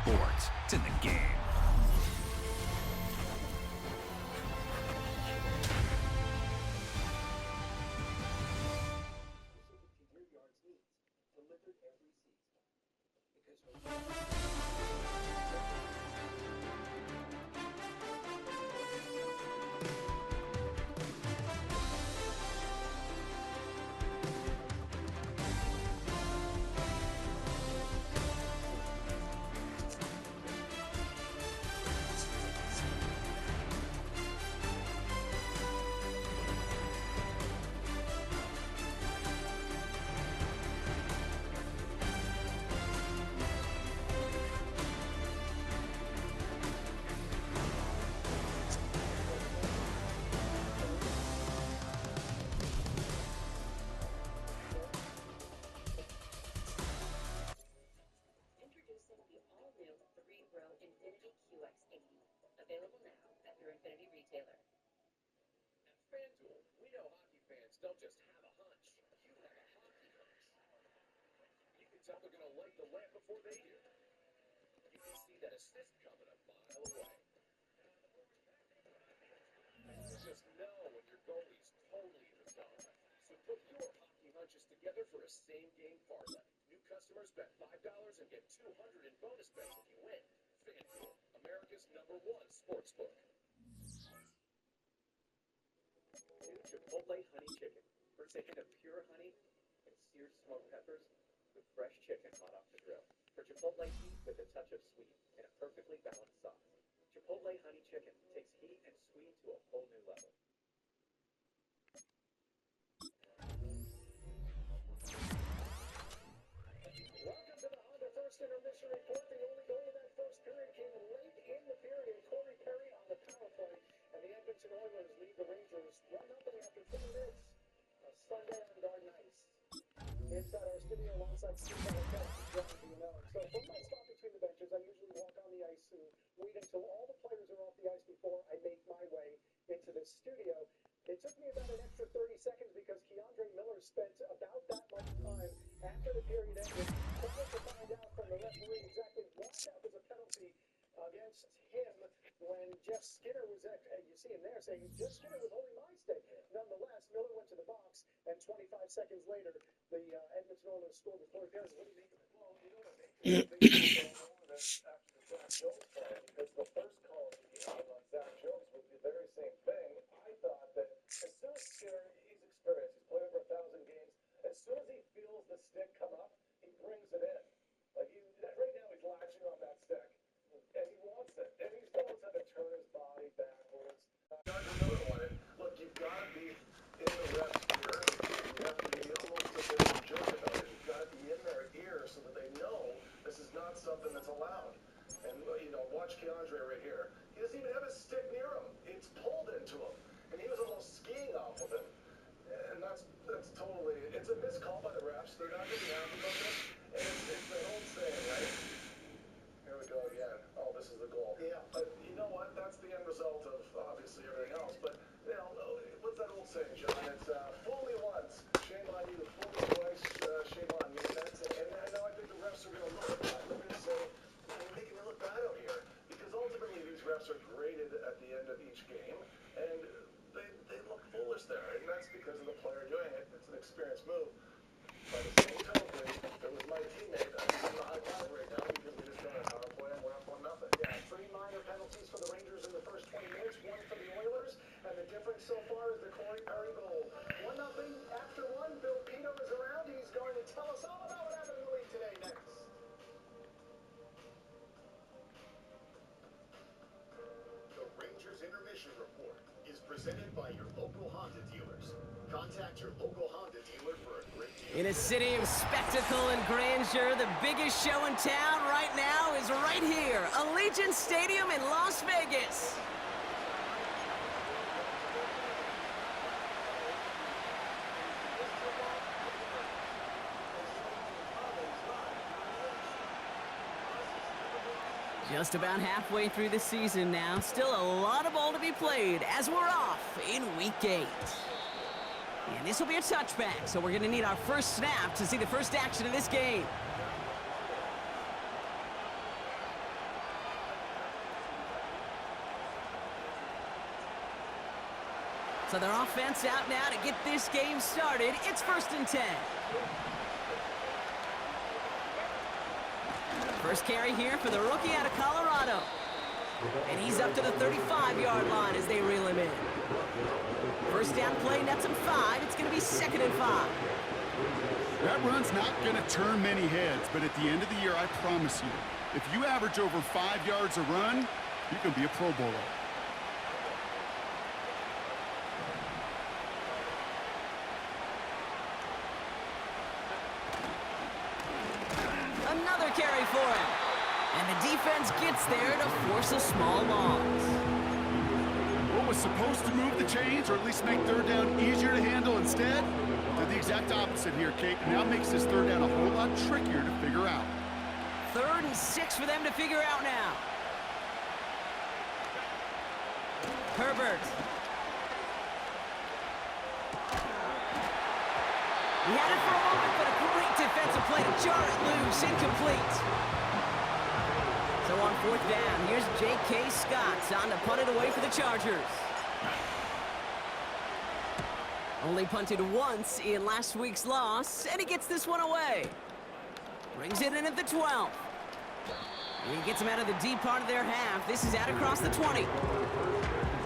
sports. It's in the game. Don't just have a hunch. You have a hockey hunch. You can tell they're going to light the lamp before they do. You can see that assist coming a mile away. You just know when your goalie's totally in the zone. So put your hockey hunches together for a same-game parlay. New customers bet $5 and get $200 in bonus bets if you win. FanDuel, America's #1 sportsbook. New Chipotle honey chicken. First a hint of pure honey and seared smoked peppers with fresh chicken hot off the grill. For Chipotle heat with a touch of sweet and a perfectly balanced sauce. Chipotle honey chicken takes heat and sweet to a whole new level. Welcome to the Honda First Intermission Report. The only goal of that first period came late in the period. Corey Perry on the power play. And the Edmonton Oilers lead the Rangers 1-0 after 20 minutes of Sunday on Garden Ice. Inside our studio alongside Steve Belichick, John Buonello. So from my spot between the benches, I usually walk on the ice and wait until all the players are off the ice before I make my way into the studio. It took me about an extra 30 seconds because Keandre Miller spent about that much time after the period ended trying to find out from the referee exactly why that was a penalty against him when Jeff Skinner was you see him there saying Jeff Skinner was holding my stick. Nonetheless, Miller went to the box, and 25 seconds later, the Edmonton Oilers scored with Corey Perry. What do you make of it? Well, you know what I make of it? After the Zach Jones call, because the first call on Zach Jones was the very same thing. I thought that as soon as Skinner, he's experienced, he's played over 1,000 games, as soon as he feels the stick come up, he brings it in. Like right now, he's latching on that stick. And he wants it. And he still wants to turn his body backwards. Another one. Look, you've got to be in the ref's ear. You have to be almost a bit of a jerk about it. You've got to be in their ear so that they know this is not something that's allowed. And, watch Keandre right here. He doesn't even have his stick near him. It's pulled into him. And he was almost skiing off of it. And that's totally, it's a missed call by the refs. They're not going to be happy about this. And it's the old saying, right? Here we go again. Oh, this is the goal. Yeah, but you know what? That's the end result of obviously everything else. But what's that old saying, John? It's fool me once, shame on you. Fool me twice, shame on me. That's it. And I think the refs are going to look at that. They're going to say, you're making me look bad out here, because ultimately these refs are graded at the end of each game, and they look foolish there, and that's because of the player doing it. It's an experienced move. By the same token, it was my teammate. I'm giving a high five right now because we just got a power play and we're up 1-0. Yeah, 3 minor penalties for the Rangers in the first 20 minutes, 1 for the Oilers, and the difference so far is the Corey Perry goal. 1-0 after 1. Bill Pino is around. He's going to tell us all about what happened in the league today next. The Rangers Intermission Report is presented by your local Honda dealers. Contact your local Honda dealer for a great deal. In a city of spectacle and grandeur, the biggest show in town right now is right here, Allegiant Stadium in Las Vegas. Just about halfway through the season now. Still a lot of ball to be played as we're off in Week 8. And this will be a touchback, so we're going to need our first snap to see the first action of this game. So their offense out now to get this game started. It's 1st and 10. First carry here for the rookie out of Colorado. And he's up to the 35-yard line as they reel him in. First down play, nets him 5. It's going to be 2nd and 5. That run's not going to turn many heads, but at the end of the year, I promise you, if you average over 5 yards a run, you can be a Pro Bowler. Another carry for him. And the defense gets there to force a small loss. What was supposed to move the chains, or at least make 3rd down easier to handle instead, did the exact opposite here, Kate. Now makes this 3rd down a whole lot trickier to figure out. 3rd and 6 for them to figure out now. Herbert. He had it for a moment, but a great defensive play to jar it loose. Incomplete. So on 4th down, here's J.K. Scott on to punt it away for the Chargers. Only punted once in last week's loss, and he gets this one away. Brings it in at the 12. He gets him out of the deep part of their half. This is out across the 20.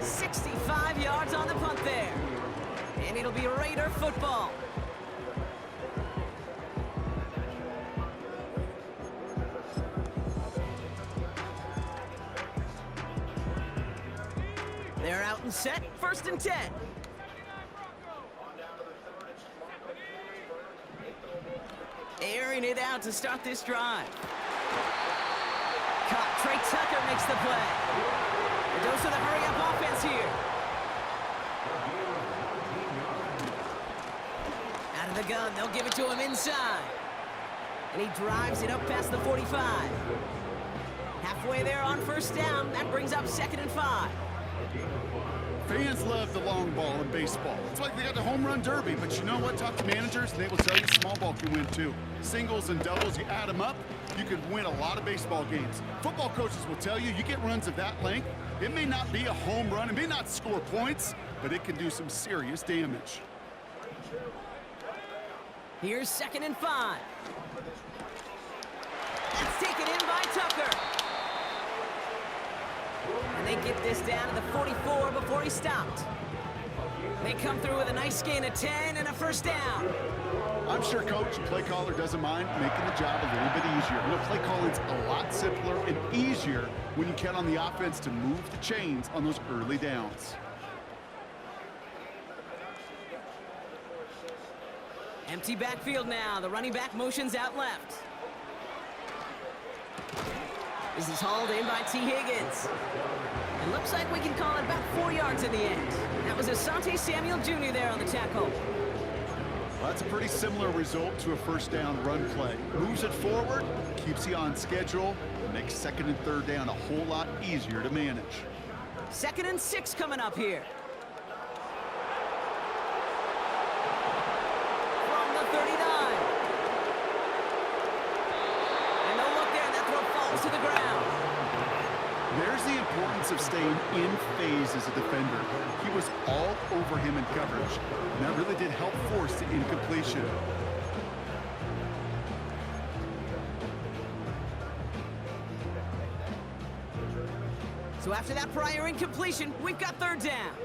65 yards on the punt there. And it'll be Raider football. They're out and set, 1st and 10. Airing it out to start this drive. Caught. Trey Tucker makes the play. A dose of the hurry-up offense here. Out of the gun, they'll give it to him inside. And he drives it up past the 45. Halfway there on 1st down. That brings up 2nd and 5. Fans love the long ball in baseball. It's like they got the home run derby, but you know what? Talk to managers, and they will tell you small ball can win too. Singles and doubles, you add them up, you could win a lot of baseball games. Football coaches will tell you, you get runs of that length, it may not be a home run, it may not score points, but it can do some serious damage. Here's 2nd and 5. It's taken in by Tucker. And they get this down to the 44 before he stopped. They come through with a nice gain of 10 and a 1st down. I'm sure coach and play caller doesn't mind making the job a little bit easier. You know, play calling's a lot simpler and easier when you count on the offense to move the chains on those early downs. Empty backfield now. The running back motions out left. This is hauled in by T. Higgins. It looks like we can call it about 4 yards in the end. That was Asante Samuel Jr. there on the tackle. Well, that's a pretty similar result to a 1st down run play. Moves it forward, keeps you on schedule, and makes 2nd and 3rd down a whole lot easier to manage. 2nd and 6 coming up here. From the 39. And no look there, that throw falls to the ground. There's the importance of staying in phase as a defender. He was all over him in coverage, and that really did help force the incompletion. So after that prior incompletion, we've got 3rd down.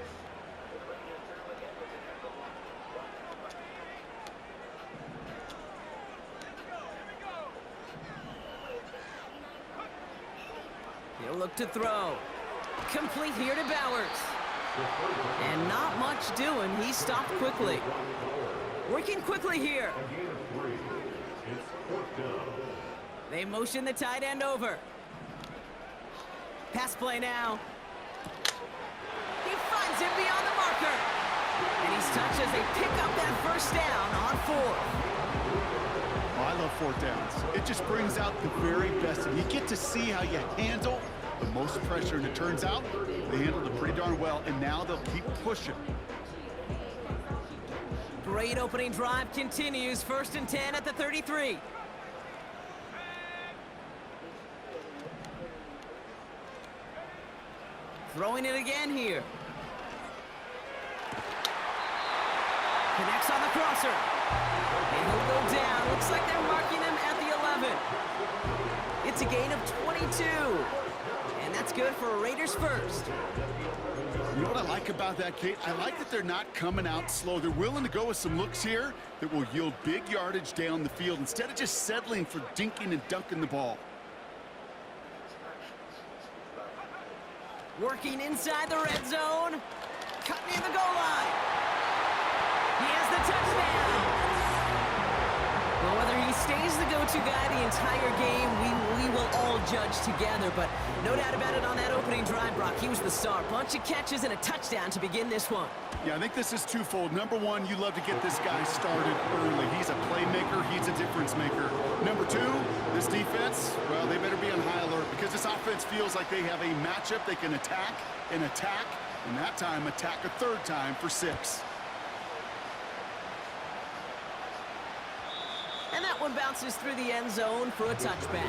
He'll look to throw. Complete here to Bowers. And not much doing. He stopped quickly. Working quickly here. They motion the tight end over. Pass play now. He finds him beyond the marker. And he's touched as they pick up that 1st down on 4th. Oh, I love 4th downs. It just brings out the very best. And you get to see how you handle the most pressure. And it turns out they handled it pretty darn well. And now they'll keep pushing. Great opening drive continues. 1st and 10 at the 33. Throwing it again here. Connects on the crosser. And he'll go down. Looks like they're marking him at the 11. It's a gain of 22. And that's good for a Raiders first. You know what I like about that, Kate? I like that they're not coming out slow. They're willing to go with some looks here that will yield big yardage down the field instead of just settling for dinking and dunking the ball. Working inside the red zone. Cut near the goal line. He has the touchdown. Well, whether he stays the go-to guy the entire game, we will all judge together. But no doubt about it, on that opening drive, Brock, he was the star. Bunch of catches and a touchdown to begin this one. Yeah, I think this is twofold. Number one, you love to get this guy started early. He's a playmaker. He's a difference maker. Number two, this defense, well, they better be on high alert because this offense feels like they have a matchup they can attack, and that time attack a third time for 6. And that one bounces through the end zone for a touchback.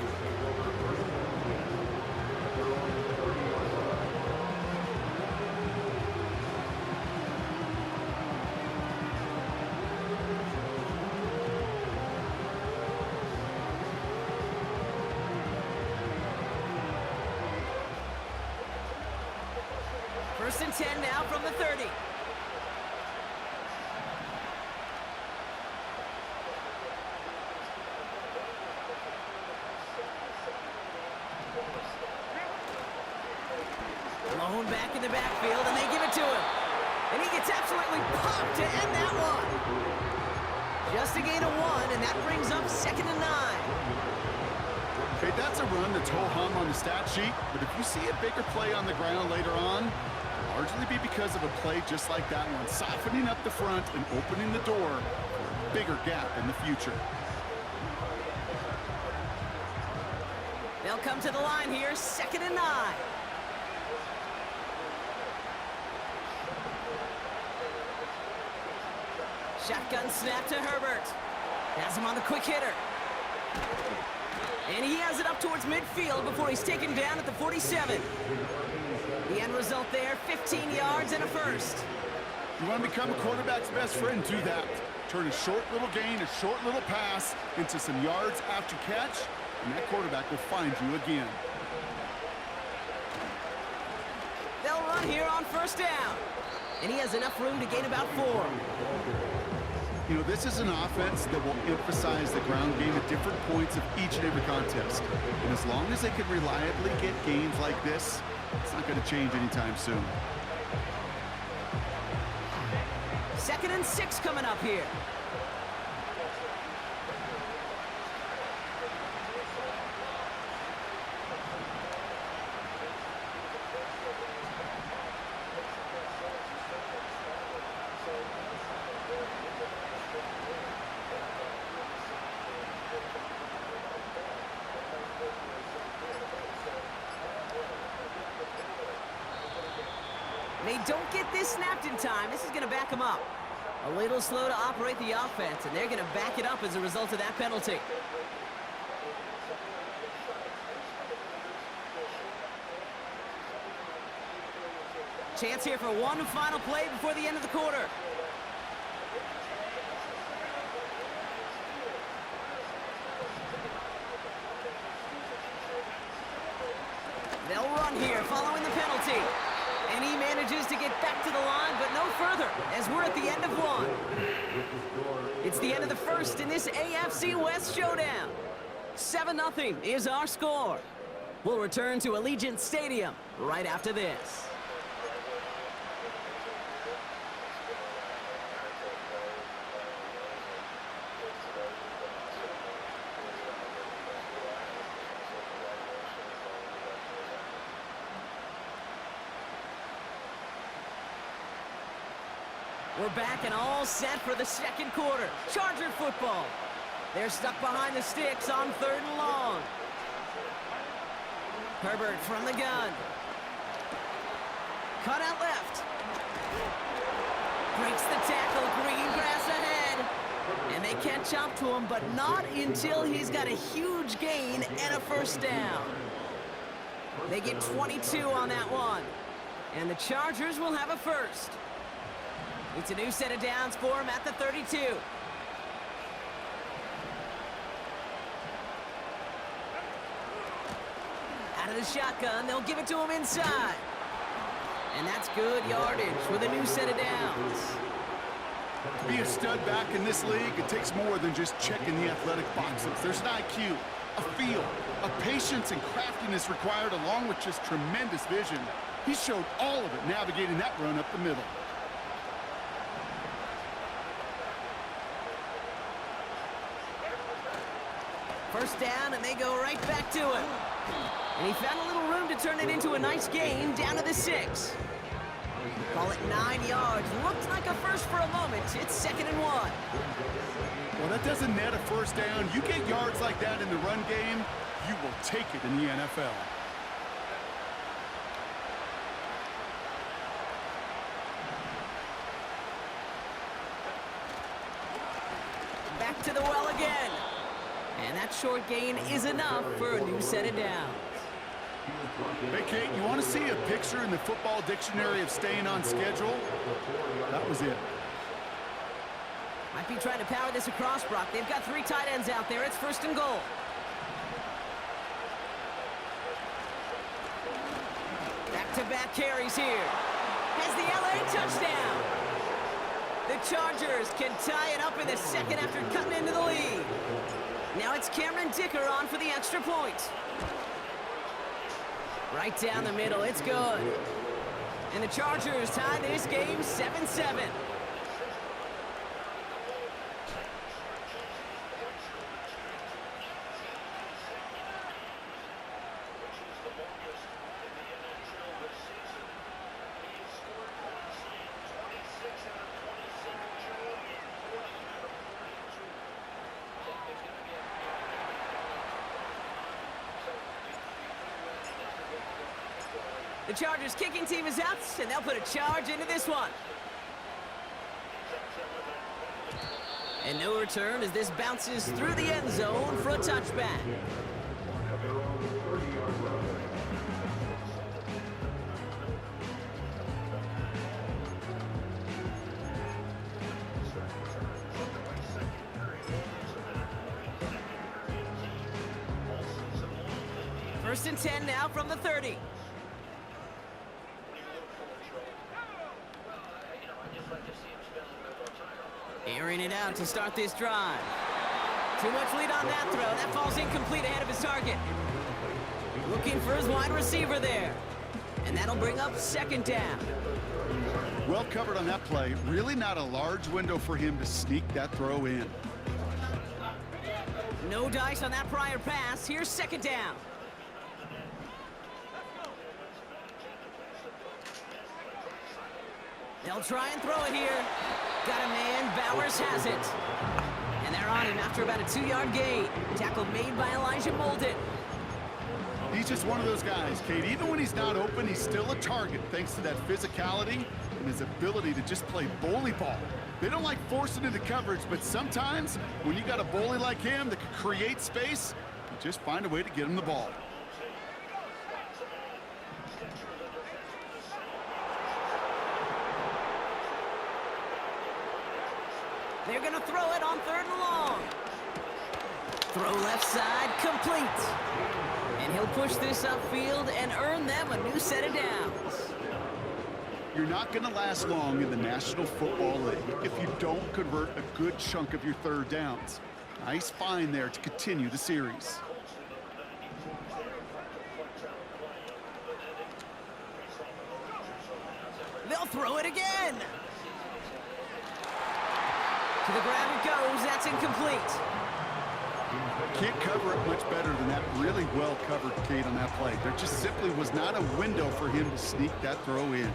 First and 10 now from the 30. Blown back in the backfield, and they give it to him. And he gets absolutely popped to end that one. Just a gain of 1, and that brings up 2nd and 9. Okay, that's a run that's ho-hum on the stat sheet, but if you see a bigger play on the ground later on, it'll largely be because of a play just like that one, softening up the front and opening the door for a bigger gap in the future. They'll come to the line here, 2nd and 9. Shotgun snap to Herbert. Has him on the quick hitter. And he has it up towards midfield before he's taken down at the 47. The end result there, 15 yards and a first. You want to become a quarterback's best friend, do that. Turn a short little gain, a short little pass into some yards after catch, and that quarterback will find you again. They'll run here on first down. And he has enough room to gain about 4. You know, this is an offense that will emphasize the ground game at different points of each and every contest. And as long as they can reliably get gains like this, it's not going to change anytime soon. 2nd and 6 coming up here. They don't get this snapped in time. This is going to back them up. A little slow to operate the offense, and they're going to back it up as a result of that penalty. Chance here for one final play before the end of the quarter. They'll run here following the penalty. And he manages to get back to the line, but no further, as we're at the end of 1. It's the end of the first in this AFC West showdown. 7-0 is our score. We'll return to Allegiant Stadium right after this. We're back and all set for the second quarter. Charger football. They're stuck behind the sticks on 3rd and long. Herbert from the gun. Cut out left. Breaks the tackle. Green grass ahead. And they catch up to him, but not until he's got a huge gain and a first down. They get 22 on that one. And the Chargers will have a first. It's a new set of downs for him at the 32. Out of the shotgun, they'll give it to him inside. And that's good yardage with a new set of downs. To be a stud back in this league, it takes more than just checking the athletic boxes. There's an IQ, a feel, a patience and craftiness required along with just tremendous vision. He showed all of it navigating that run up the middle. First down, and they go right back to it. And he found a little room to turn it into a nice gain down to the 6. Call it 9 yards. Looked like a first for a moment. It's 2nd and 1. Well, that doesn't net a first down. You get yards like that in the run game, you will take it in the NFL. Back to the well again. And that short gain is enough for a new set of downs. Hey, Kate, you want to see a picture in the football dictionary of staying on schedule? That was it. Might be trying to power this across, Brock. They've got 3 tight ends out there. It's 1st and goal. Back-to-back carries here. Has the LA touchdown. The Chargers can tie it up in the 2nd after cutting into the lead. Now it's Cameron Dicker on for the extra point. Right down the middle, it's good. And the Chargers tie this game 7-7. The Chargers kicking team is out, and they'll put a charge into this one. And no return as this bounces through the end zone for a touchback. First and 10 now from the 30. Airing it out to start this drive. Too much lead on that throw. That falls incomplete ahead of his target. Looking for his wide receiver there. And that'll bring up 2nd down. Well covered on that play. Really not a large window for him to sneak that throw in. No dice on that prior pass. Here's 2nd down. They'll try and throw it here. Got a man, Bowers has it. And they're on him after about a 2-yard gain. Tackle made by Elijah Molden. He's just one of those guys, Kate. Even when he's not open, he's still a target thanks to that physicality and his ability to just play bully ball. They don't like forcing into coverage, but sometimes when you got a bully like him that can create space, you just find a way to get him the ball. They're going to throw it on 3rd and long. Throw left side, complete. And he'll push this upfield and earn them a new set of downs. You're not going to last long in the National Football League if you don't convert a good chunk of your 3rd downs. Nice find there to continue the series. They'll throw it again. To the ground it goes. That's incomplete. Can't cover it much better than that. Really well covered, Kate, on that play. There just simply was not a window for him to sneak that throw in.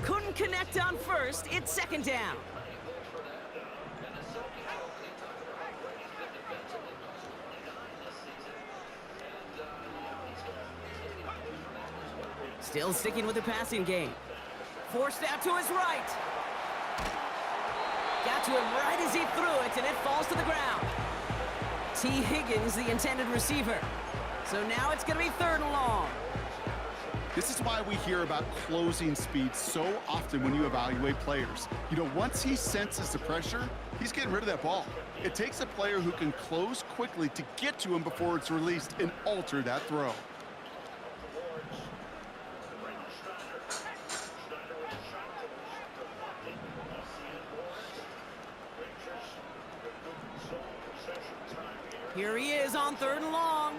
Couldn't connect on 1st. It's 2nd down. Still sticking with the passing game. Forced out to his right. Got to him right as he threw it, and it falls to the ground. T. Higgins, the intended receiver. So now it's going to be 3rd and long. This is why we hear about closing speed so often when you evaluate players. You know, once he senses the pressure, he's getting rid of that ball. It takes a player who can close quickly to get to him before it's released and alter that throw. Here he is on 3rd and long.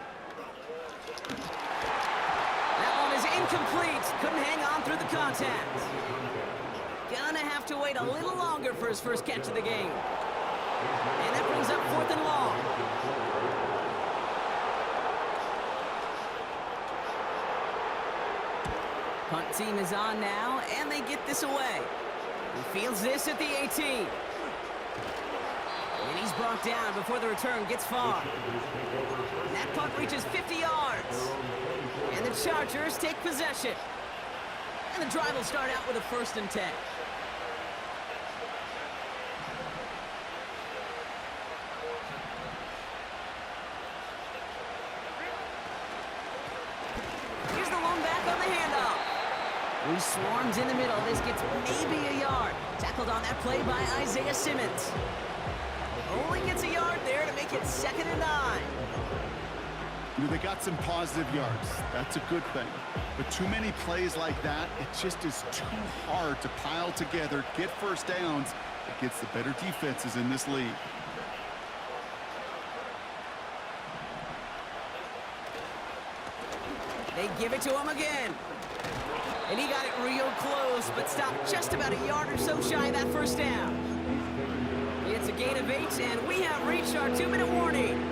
That one is incomplete. Couldn't hang on through the contact. Gonna have to wait a little longer for his first catch of the game. And that brings up 4th and long. Punt team is on now, and they get this away. He fields this at the 18. And he's brought down before the return gets far. And that punt reaches 50 yards. And the Chargers take possession. And the drive will start out with a 1st and 10. Here's the lone back on the handoff. He swarms in the middle. This gets maybe a yard. Tackled on that play by Isaiah Simmons. Only gets a yard there to make it 2nd and 9. You know, they got some positive yards. That's a good thing. But too many plays like that, it just is too hard to pile together, get first downs against the better defenses in this league. They give it to him again. And he got it real close, but stopped just about a yard or so shy of that 1st down. It's a gain of 8, and we have reached our 2-minute warning.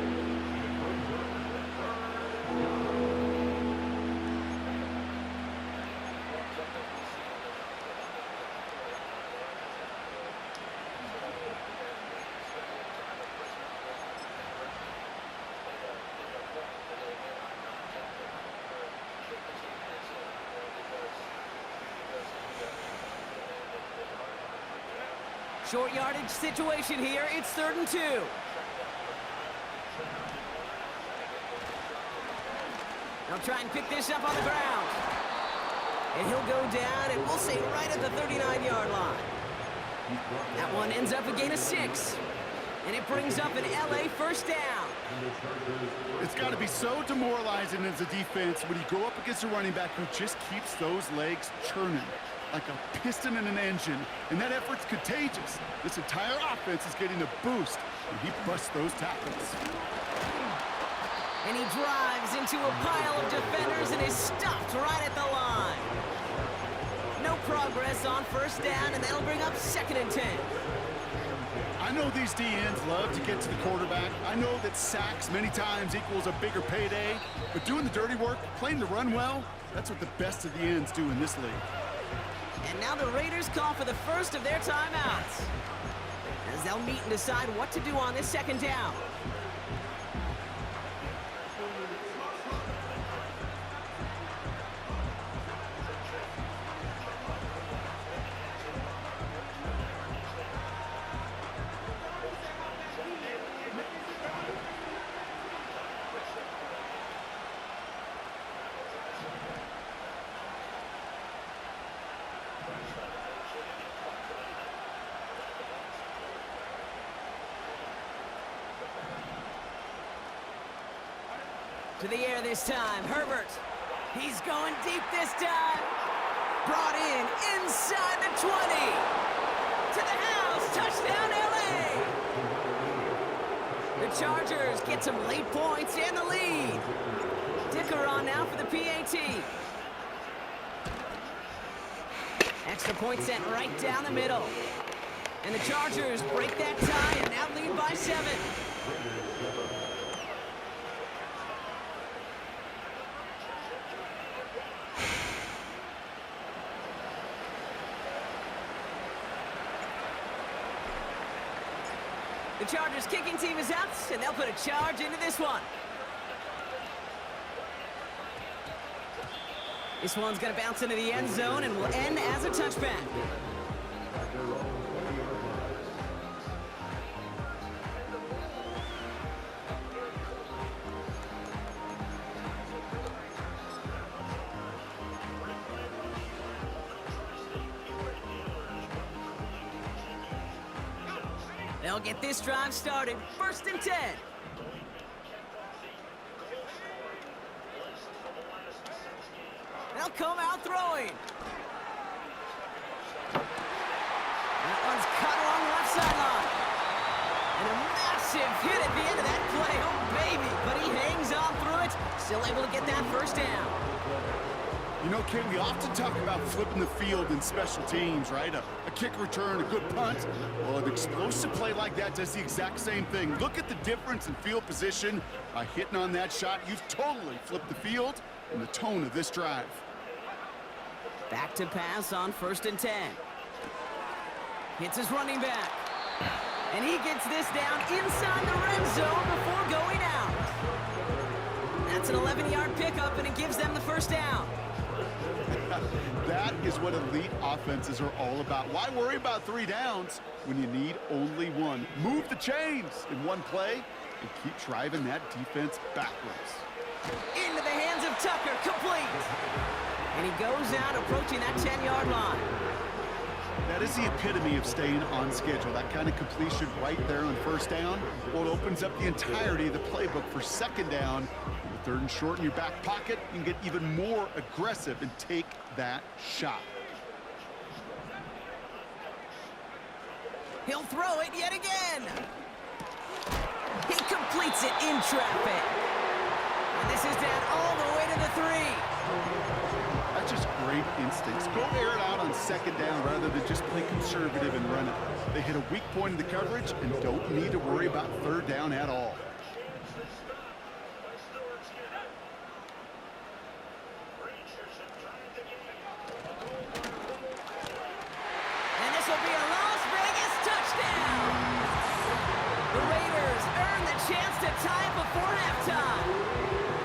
Short yardage situation here. It's 3rd and 2. They'll try and pick this up on the ground. And he'll go down, and we'll say right at the 39-yard line. That one ends up a gain of 6. And it brings up an LA 1st down. It's got to be so demoralizing as a defense when you go up against a running back who just keeps those legs churning like a piston in an engine, and that effort's contagious. This entire offense is getting a boost, and he busts those tackles. And he drives into a pile of defenders and is stopped right at the line. No progress on 1st down, and that'll bring up 2nd and 10. I know these DNs love to get to the quarterback. I know that sacks many times equals a bigger payday, but doing the dirty work, playing the run well, that's what the best of the ends do in this league. And now the Raiders call for the first of their timeouts, as they'll meet and decide what to do on this 2nd down. To the air this time, Herbert. He's going deep this time. Brought in inside the 20. To the house, touchdown LA. The Chargers get some late points and the lead. Dicker on now for the PAT. Extra point sent right down the middle. And the Chargers break that tie and now lead by 7. The Chargers kicking team is out, and they'll put a charge into this one. This one's going to bounce into the end zone and will end as a touchback. They'll get this drive started. 1st and 10. They'll come out throwing. That one's cut along the left sideline. And a massive hit at the end of that play. Oh, baby. But he hangs on through it. Still able to get that 1st down. You know, Kate, we often talk about flipping the field in special teams, right? A kick return, a good punt. Well, an explosive play like that does the exact same thing. Look at the difference in field position. By hitting on that shot, you've totally flipped the field and the tone of this drive. Back to pass on 1st and 10. Hits his running back. And he gets this down inside the red zone before going out. That's an 11-yard pickup, and it gives them the 1st down. That is what elite offenses are all about. Why worry about 3 downs when you need only 1? Move the chains in one play and keep driving that defense backwards. Into the hands of Tucker, complete. And he goes out approaching that 10-yard line. That is the epitome of staying on schedule. That kind of completion right there on 1st down. Well, it opens up the entirety of the playbook for 2nd down. With 3rd and short in your back pocket, you can get even more aggressive and take that shot. He'll throw it yet again. He completes it in traffic. And this is down all the way to the 3. That's just great instincts. Go air it out on 2nd down rather than just play conservative and run it. They hit a weak point in the coverage and don't need to worry about 3rd down at all. And this will be a Las Vegas touchdown. The Raiders earn the chance to tie before halftime.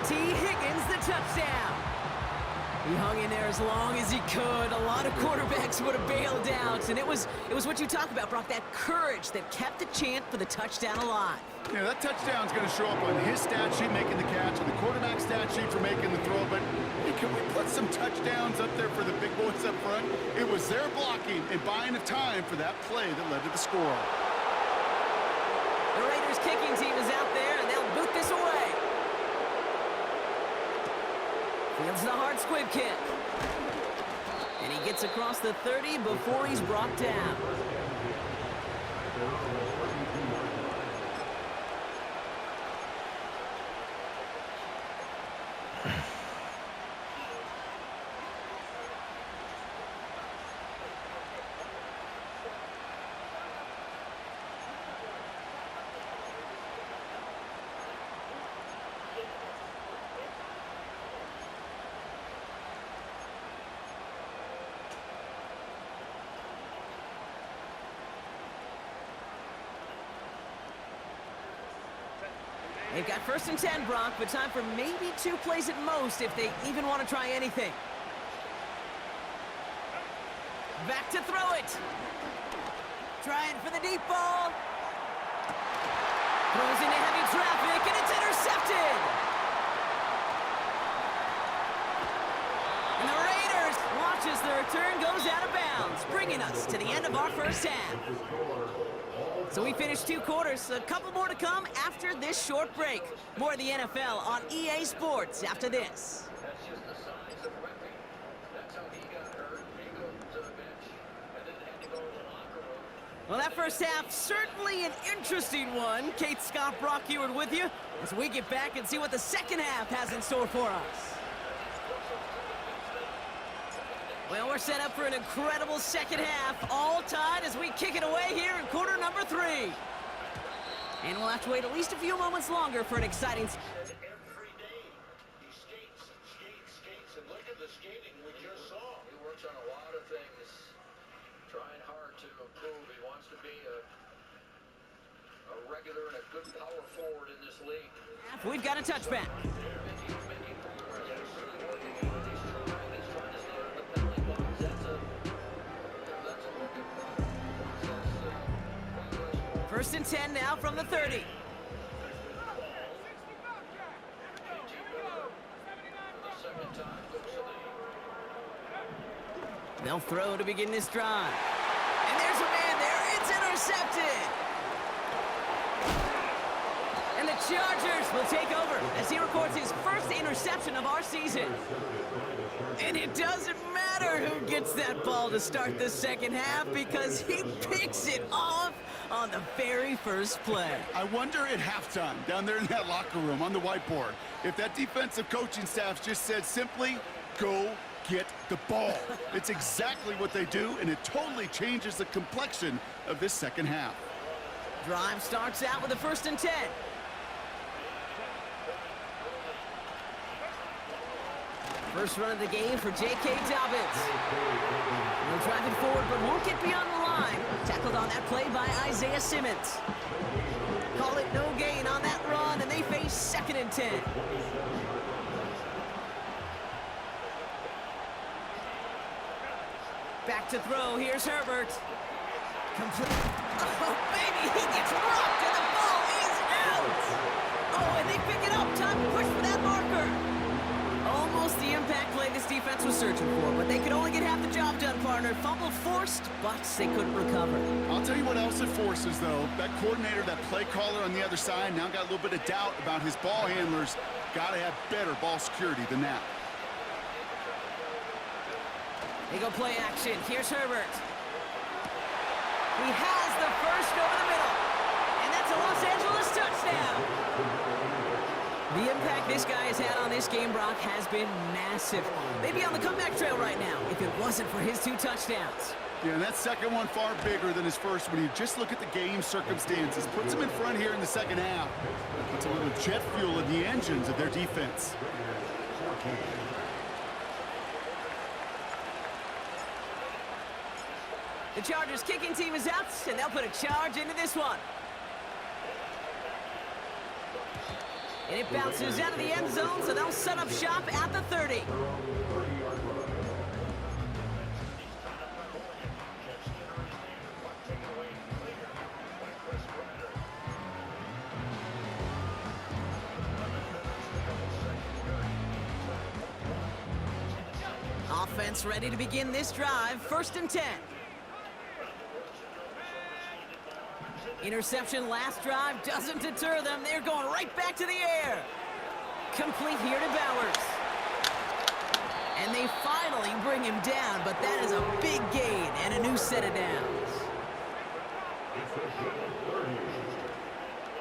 T. Higgins the touchdown. He hung in there as long as he could. A lot of quarterbacks would have bailed out. And it was what you talk about, Brock, that courage that kept the chant for the touchdown alive. Yeah, that touchdown's going to show up on his stat sheet making the catch and the quarterback stat sheet for making the throw. But hey, can we put some touchdowns up there for the big boys up front? It was their blocking and buying of time for that play that led to the score. The Raiders kicking team is out there, and they'll boot this away. Fields the hard squib kick. And he gets across the 30 before he's brought down. They've got 1st and 10, Brock, but time for maybe 2 plays at most if they even want to try anything. Back to throw it. Trying for the deep ball. Throws into heavy traffic, and it's intercepted. And the Raiders watch as the return goes out of bounds, bringing us to the end of our 1st half. So we finished 2 quarters. A couple more to come after this short break. More of the NFL on EA Sports after this. That's just the size of Wemby. That's how he got hurt. He goes to the bench and then had to go to the locker room. Well, that 1st half, certainly an interesting one. Kate, Scott, Brock Ewart with you as we get back and see what the 2nd half has in store for us. Well, we're set up for an incredible 2nd half, all tied as we kick it away here in quarter number 3. And we'll have to wait at least a few moments longer for an exciting... Every day he skates, and look at the skating we just saw. He works on a lot of things, trying hard to improve. He wants to be a regular and a good power forward in this league. We've got a touchback. First and 10 now from the 30. They'll throw to begin this drive. And there's a man there. It's intercepted. Chargers will take over as he records his first interception of our season. And it doesn't matter who gets that ball to start the second half because he picks it off on the very first play. I wonder at halftime, down there in that locker room on the whiteboard, if that defensive coaching staff just said simply, go get the ball. It's exactly what they do, and it totally changes the complexion of this second half. Drive starts out with a 1st and 10. First run of the game for J.K. Dobbins. He'll drive it forward, but won't get beyond the line. Tackled on that play by Isaiah Simmons. Call it no gain on that run, and they face 2nd and 10. Back to throw. Here's Herbert. Complete. Oh, baby, he gets rocked, and the ball is out. Oh, and they pick it up. Time to push for that marker. Almost the impact play this defense was searching for, but they could only get half the job done, partner. Fumble forced, but they couldn't recover. I'll tell you what else it forces, though. That coordinator, that play caller on the other side, now got a little bit of doubt about his ball handlers. Got to have better ball security than that. They go play action. Here's Herbert. He has the first over the middle. And that's a Los Angeles touchdown. The impact this guy has had on this game, Brock, has been massive. They'd be on the comeback trail right now if it wasn't for his 2 touchdowns. Yeah, and that second one far bigger than his first when you just look at the game circumstances. Puts him in front here in the second half. Puts a little jet fuel in the engines of their defense. The Chargers kicking team is out, and they'll put a charge into this one. And it bounces out of the end zone, so they'll set up shop at the 30. Offense ready to begin this drive. 1st and 10. Interception last drive doesn't deter them. They're going right back to the air. Complete here to Bowers. And they finally bring him down, but that is a big gain and a new set of downs.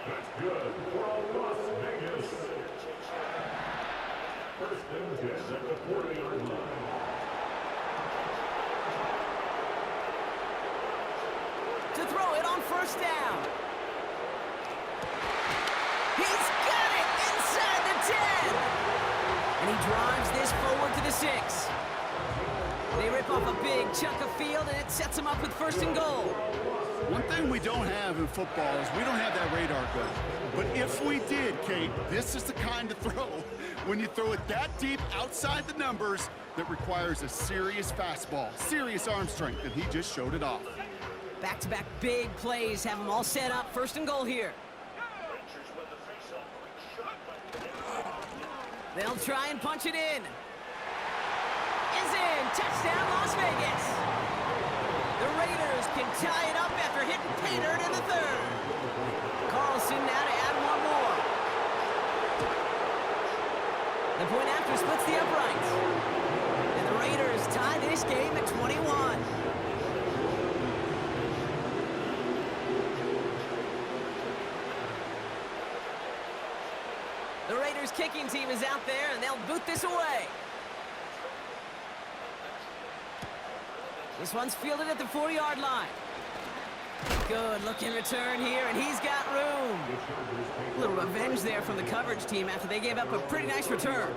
That's good for Las Vegas. 1st and 10 at the 40-yard line. To throw it on 1st down. He's got it inside the 10. And he drives this forward to the 6. They rip off a big chunk of field, and it sets them up with 1st and goal. One thing we don't have in football is we don't have that radar gun. But if we did, Kate, this is the kind of throw when you throw it that deep outside the numbers that requires a serious fastball, serious arm strength, and he just showed it off. Back-to-back big plays have them all set up. 1st and goal here. They'll try and punch it in. Is in. Touchdown, Las Vegas. The Raiders can tie it up after hitting pay dirt in the 3rd. Carlson now to add one more. The point after splits the uprights. And the Raiders tie this game at 21. The Raiders kicking team is out there, and they'll boot this away. This one's fielded at the 40-yard line. Good looking return here, and he's got room. A little revenge there from the coverage team after they gave up a pretty nice return.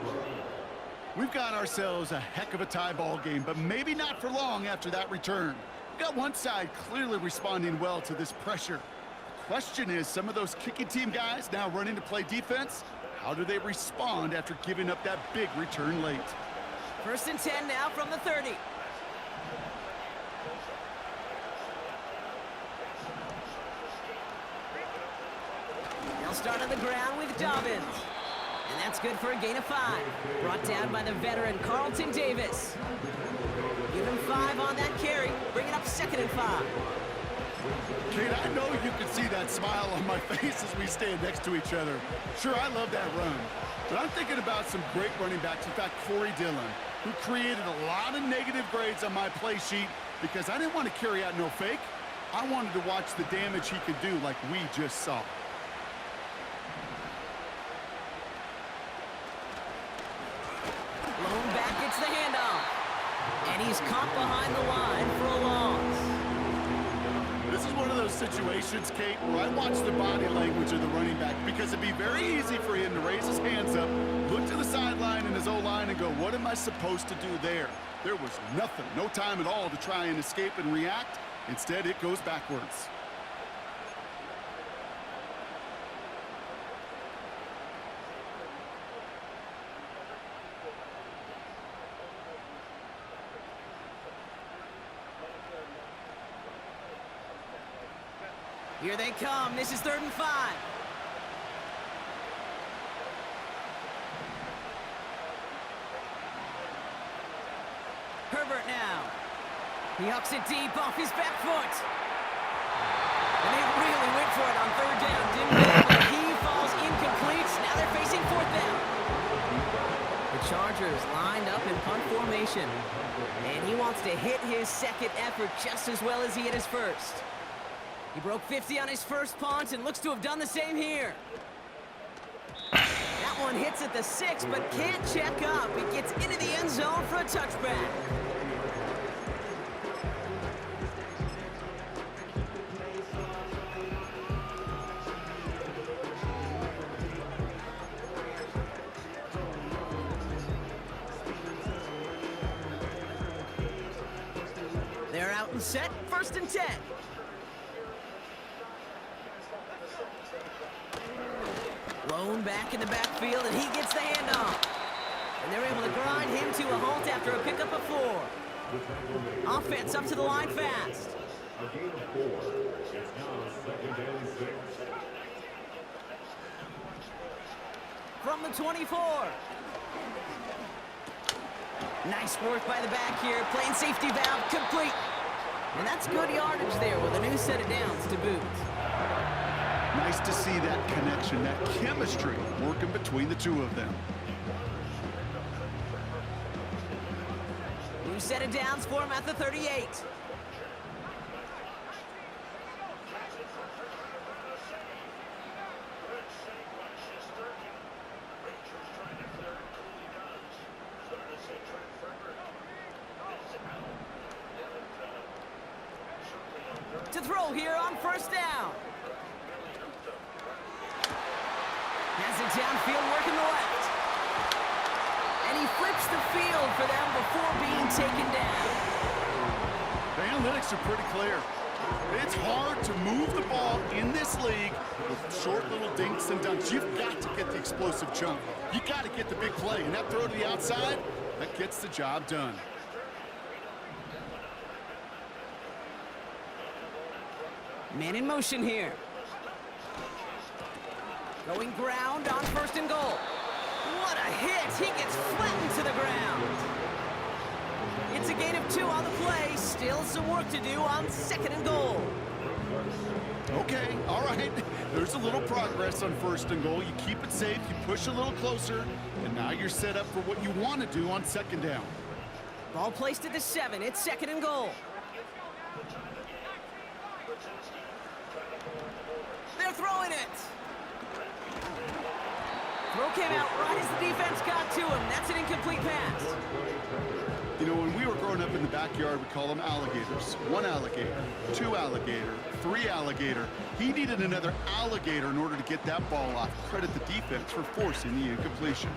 We've got ourselves a heck of a tie ball game, but maybe not for long after that return. We've got one side clearly responding well to this pressure. The question is, some of those kicking team guys now running to play defense, how do they respond after giving up that big return late? 1st and 10 now from the 30. They'll start on the ground with Dobbins. And that's good for a gain of 5. Brought down by the veteran Carlton Davis. Give him 5 on that carry. Bring it up 2nd and 5. Kate, I know you can see that smile on my face as we stand next to each other. Sure, I love that run. But I'm thinking about some great running backs. In fact, Corey Dillon, who created a lot of negative grades on my play sheet because I didn't want to carry out no fake. I wanted to watch the damage he could do like we just saw. Blown back, gets the handoff. And he's caught behind the line for a loss. This is one of those situations, Kate, where I watch the body language of the running back because it'd be very easy for him to raise his hands up, look to the sideline in his O-line and go, what am I supposed to do there? There was nothing, no time at all to try and escape and react. Instead, it goes backwards. Here they come. This is 3rd and 5. Herbert now. He hucks it deep off his back foot. And they really went for it on 3rd down, didn't they? But he falls incomplete. Now they're facing 4th down. The Chargers lined up in punt formation. And he wants to hit his second effort just as well as he hit his first. He broke 50 on his first punt and looks to have done the same here. That one hits at the 6, but can't check up. It gets into the end zone for a touchback. They're out and set, 1st and 10. Blown back in the backfield, and he gets the handoff. And they're able to grind him to a halt after a pickup of 4. Offense up to the line fast. A gain of 4. It's now 2nd and 6. From the 24. Nice work by the back here. Playing safety valve complete. And that's good yardage there with a new set of downs to boot. Nice to see that connection, that chemistry working between the two of them. New set of downs for him at the 38. To throw here on 1st down. Has it downfield, working the left. And he flips the field for them before being taken down. The analytics are pretty clear. It's hard to move the ball in this league with short little dinks and dunks. You've got to get the explosive chunk. You got to get the big play. And that throw to the outside, that gets the job done. Man in motion here. Going ground on 1st and goal. What a hit! He gets flattened to the ground. It's a gain of 2 on the play. Still some work to do on 2nd and goal. Okay, all right. There's a little progress on 1st and goal. You keep it safe, you push a little closer, and now you're set up for what you want to do on 2nd down. Ball placed at the 7. It's 2nd and goal. They're throwing it. Throw came out right as the defense got to him. That's an incomplete pass. You know, when we were growing up in the backyard, we call them alligators. 1 alligator, 2 alligator, 3 alligator. He needed another alligator in order to get that ball off. Credit the defense for forcing the incompletion.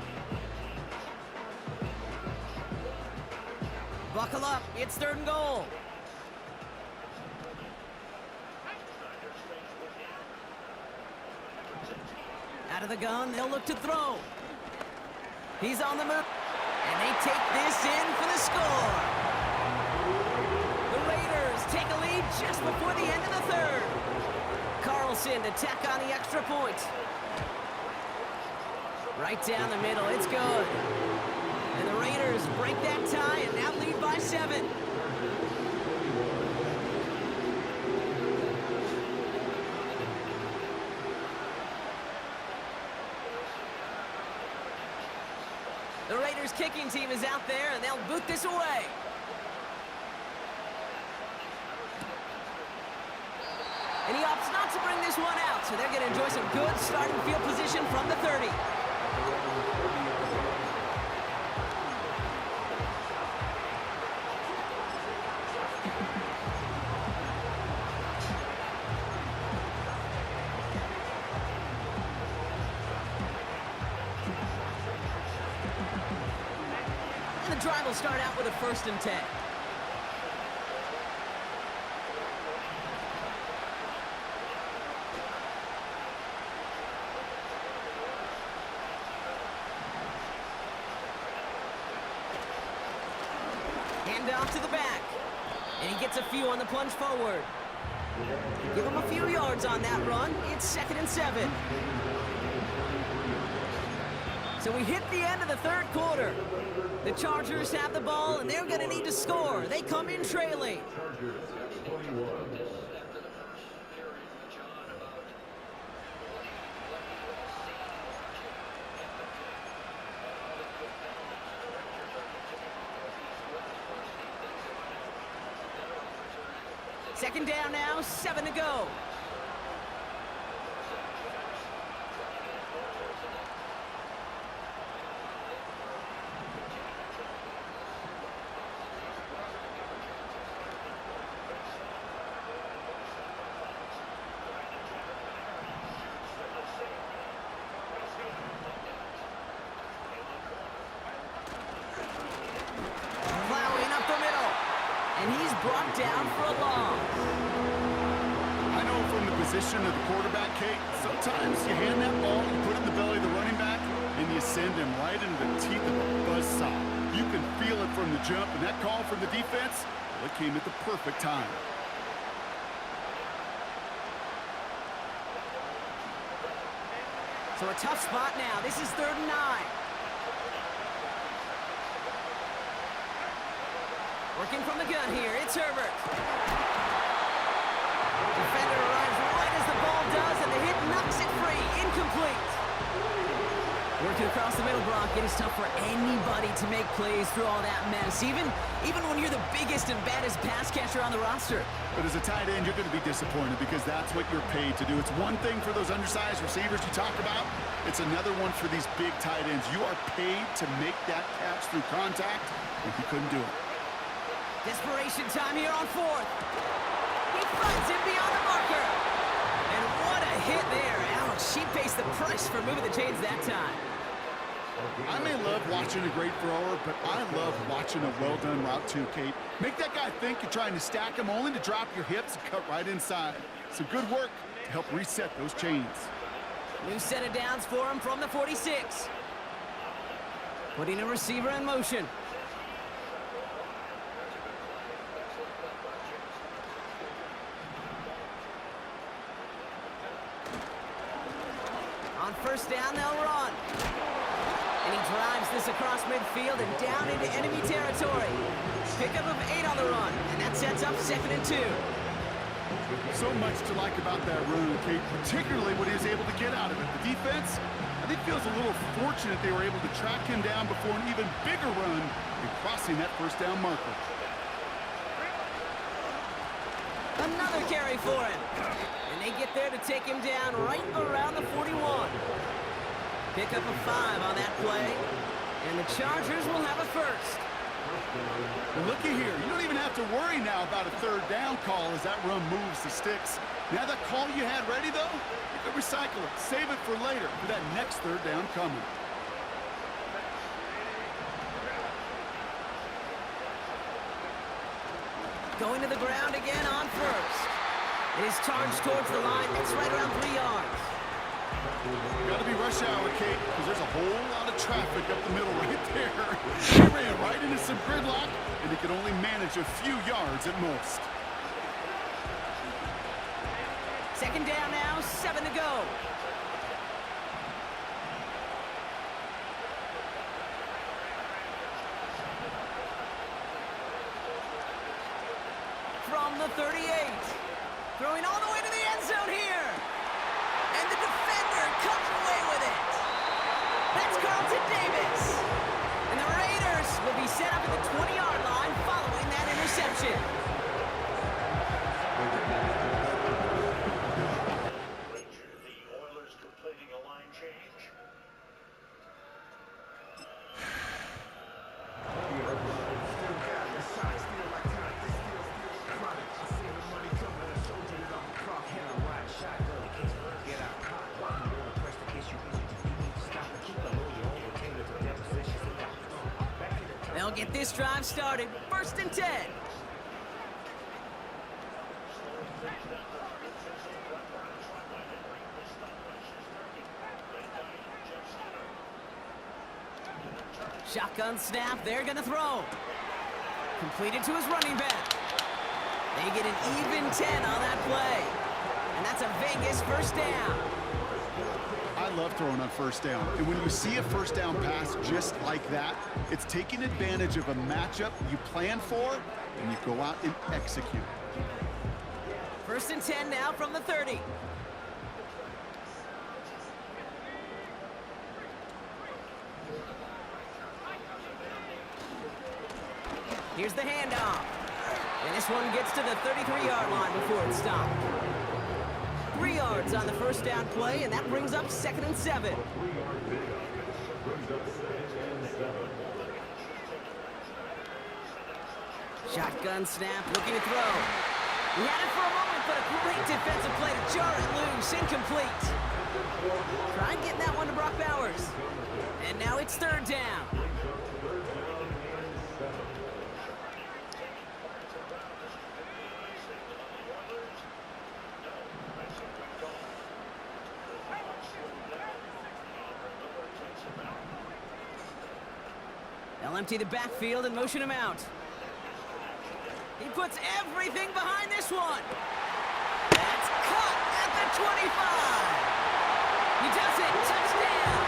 Buckle up. It's 3rd and goal. Out of the gun, they'll look to throw. He's on the move, and they take this in for the score. The Raiders take a lead just before the end of the 3rd. Carlson to tack on the extra point. Right down the middle, it's good. And the Raiders break that tie and now lead by 7. Chargers kicking team is out there, and they'll boot this away. And he opts not to bring this one out, so they're going to enjoy some good starting field position from the 30. And the drive will start out with a 1st and 10. Off to the back. And he gets a few on the plunge forward. Give him a few yards on that run. It's 2nd and 7. So we hit the end of the 3rd quarter. The Chargers have the ball, and they're going to need to score. They come in trailing. Chargers 21. Second down now, 7 to go. Plowing up the middle. And he's brought down for a loss. I know from the position of the quarterback, Kate, sometimes you hand that ball, you put it in the belly of the running back, and you send him right into the teeth of a buzzsaw. You can feel it from the jump, and that call from the defense, well, it came at the perfect time. So a tough spot now. This is 3rd and 9. Working from the gun here, it's Herbert. Defender arrives right as the ball does, and the hit knocks it free. Incomplete. Working across the middle, Brock. It is tough for anybody to make plays through all that mess, even when you're the biggest and baddest pass catcher on the roster. But as a tight end, you're going to be disappointed because that's what you're paid to do. It's one thing for those undersized receivers you talk about. It's another one for these big tight ends. You are paid to make that catch through contact, and he couldn't do it. Desperation time here on 4th. He finds him beyond the marker. And what a hit there. Ouch, she pays the price for moving the chains that time. I may love watching a great thrower, but I love watching a well-done route too, Kate. Make that guy think you're trying to stack him only to drop your hips and cut right inside. So good work to help reset those chains. New set of downs for him from the 46. Putting a receiver in motion. On 1st down, they'll run. And he drives this across midfield and down into enemy territory. Pickup of 8 on the run, and that sets up 2nd and 2. So much to like about that run, Kate, particularly what he was able to get out of it. The defense, I think, feels a little fortunate they were able to track him down before an even bigger run and crossing that 1st down marker. Another carry for him. And they get there to take him down right around the 41. Pick up a 5 on that play. And the Chargers will have a 1st. Well, looky here. You don't even have to worry now about a 3rd down call as that run moves the sticks. Now that call you had ready, though, you can recycle it. Save it for later for that next 3rd down coming. Going to the ground again on 1st. It is charged towards the line. It's right around 3 yards. Got to be rush hour, Kate, because there's a whole lot of traffic up the middle right there. He ran right into some gridlock, and he could only manage a few yards at most. 2nd down now, 7 to go. From the 38. Throwing all the way to the end zone here. And the defender comes away with it. That's Carlton Davis. And the Raiders will be set up at the 20-yard line following that interception. The Oilers completing a line change. They'll get this drive started. 1st and 10. Shotgun snap, they're gonna throw. Completed to his running back. They get an even 10 on that play. And that's a Vegas 1st down. I love throwing on 1st down. And when you see a 1st down pass just like that, it's taking advantage of a matchup you plan for, and you go out and execute. 1st and 10 now from the 30. Here's the handoff. And this one gets to the 33-yard line before it's stopped. 3 yards on the 1st down play, and that brings up 2nd and 7. Shotgun snap, looking to throw. He had it for a moment, but a great defensive play to jar it loose, incomplete. Trying getting that one to Brock Bowers. And now it's 3rd down. They'll empty the backfield and motion him out. He puts everything behind this one. That's caught at the 25. He does it. Touchdown.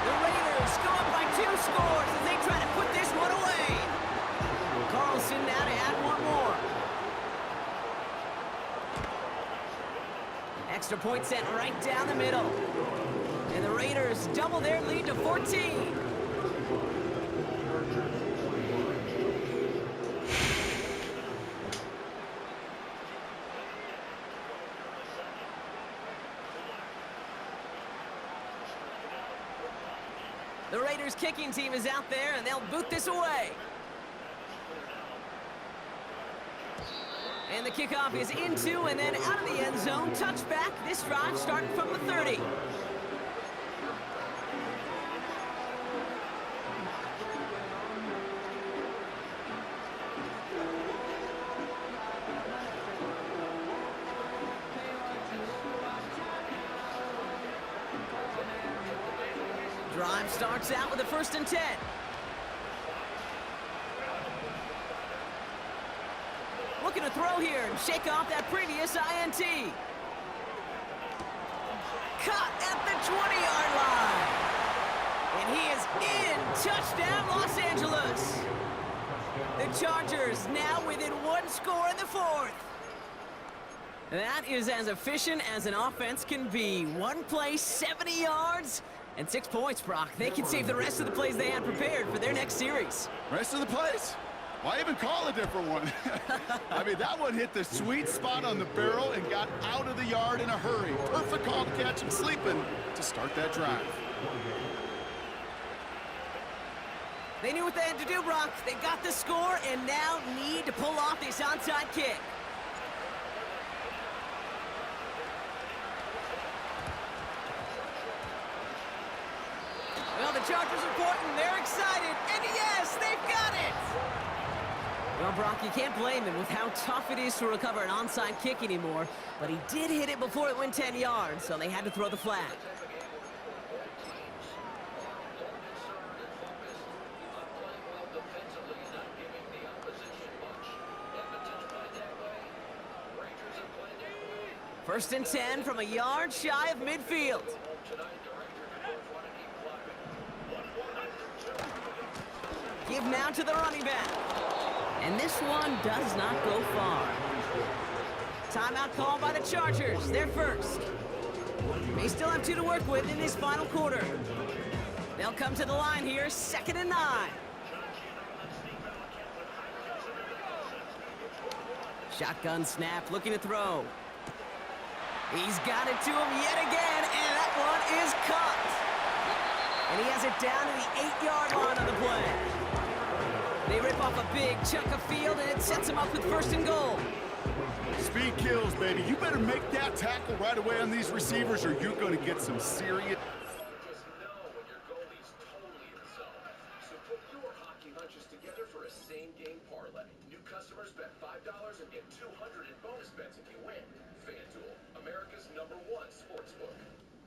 The Raiders go up by 2 scores as they try to put this one away. Carlson now to add one more. Extra point set right down the middle. And the Raiders double their lead to 14. The Raiders kicking team is out there, and they'll boot this away. And the kickoff is into and then out of the end zone. Touchback. This drive starting from the 30. Drive starts out with a 1st and 10. Looking to throw here and shake off that previous INT. Caught at the 20-yard line. And he is in. Touchdown, Los Angeles. The Chargers now within 1 score in the 4th. That is as efficient as an offense can be. One play, 70 yards. And 6 points, Brock. They can save the rest of the plays they had prepared for their next series. Rest of the plays? Why even call a different one? I mean, that one hit the sweet spot on the barrel and got out of the yard in a hurry. Perfect call to catch him sleeping to start that drive. They knew what they had to do, Brock. They got the score and now need to pull off this onside kick. Well, the Chargers are reporting. They're excited. And yes, they've got it! Well, Brock, you can't blame him with how tough it is to recover an onside kick anymore. But he did hit it before it went 10 yards, so they had to throw the flag. First and 10 from a yard shy of midfield. Give now to the running back. And this one does not go far. Timeout called by the Chargers. They're first. They still have 2 to work with in this final quarter. They'll come to the line here, 2nd and 9. Shotgun snap, looking to throw. He's got it to him yet again, and that one is caught. And he has it down to the 8-yard line on the play. They rip off a big chunk of field, and it sets him up with 1st and goal. Speed kills, baby. You better make that tackle right away on these receivers, or you're going to get some serious... Just know when your goalie's totally in the zone. So put your hockey hunches together for a same-game parlay. New customers bet $5 and get $200